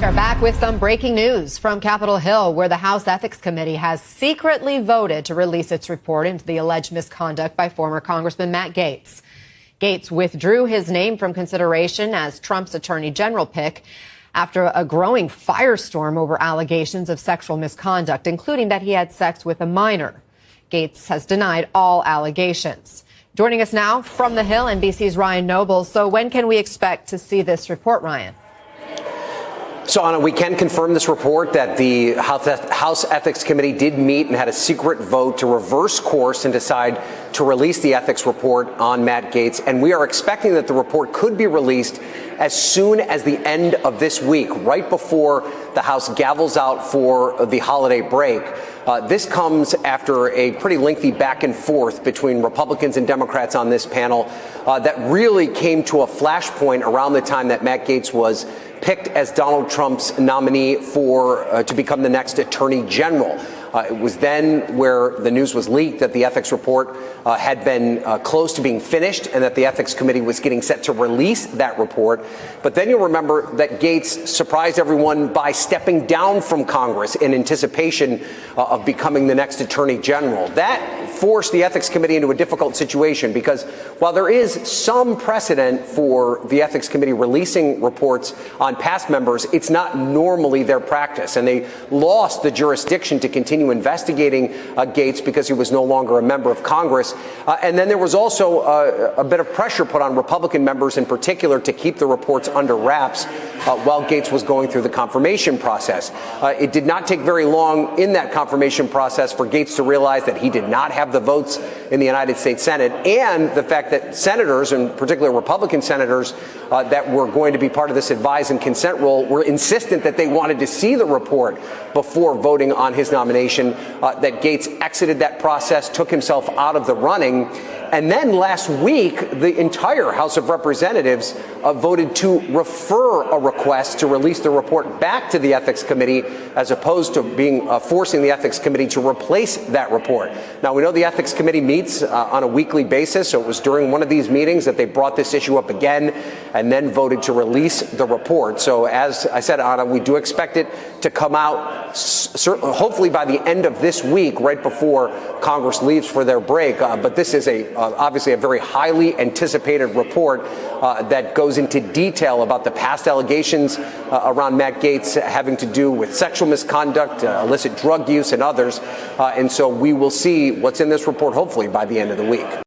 Are back with some breaking news from Capitol Hill, where the House Ethics Committee has secretly voted to release its report into the alleged misconduct by former Congressman Matt Gaetz. Gaetz withdrew his name from consideration as Trump's attorney general pick after a growing firestorm over allegations of sexual misconduct, including that he had sex with a minor. Gaetz has denied all allegations. Joining us now from the Hill, NBC's Ryan Noble. So when can we expect to see this report, Ryan? So, Anna, we can confirm this report that the House Ethics Committee did meet and had a secret vote to reverse course and decide to release the ethics report on Matt Gaetz. And we are expecting that the report could be released as soon as the end of this week, right before the House gavels out for the holiday break. This comes after a pretty lengthy back and forth between Republicans and Democrats on this panel that really came to a flashpoint around the time that Matt Gaetz was picked as Donald Trump's nominee to become the next attorney general. It was then where the news was leaked that the ethics report had been close to being finished and that the ethics committee was getting set to release that report. But then you'll remember that Gaetz surprised everyone by stepping down from Congress in anticipation of becoming the next attorney general. That forced the ethics committee into a difficult situation because while there is some precedent for the ethics committee releasing reports on past members, it's not normally their practice. And they lost the jurisdiction to continue investigating Gaetz because he was no longer a member of Congress. And then there was also a bit of pressure put on Republican members in particular to keep the reports under wraps while Gaetz was going through the confirmation process. It did not take very long in that confirmation process for Gaetz to realize that he did not have the votes in the United States Senate, and the fact that senators, and particularly Republican senators, that were going to be part of this advise and consent role were insistent that they wanted to see the report before voting on his nomination, that Gaetz exited that process, took himself out of the running. And then last week, the entire House of Representatives voted to refer a request to release the report back to the Ethics Committee, as opposed to forcing the Ethics Committee to replace that report. Now, we know the Ethics Committee meets on a weekly basis, so it was during one of these meetings that they brought this issue up again and then voted to release the report. So as I said, Anna, we do expect it to come out hopefully by the end of this week, right before Congress leaves for their break. But this is obviously a very highly anticipated report that goes into detail about the past allegations around Matt Gaetz having to do with sexual misconduct, illicit drug use, and others. And so we will see what's in this report hopefully by the end of the week.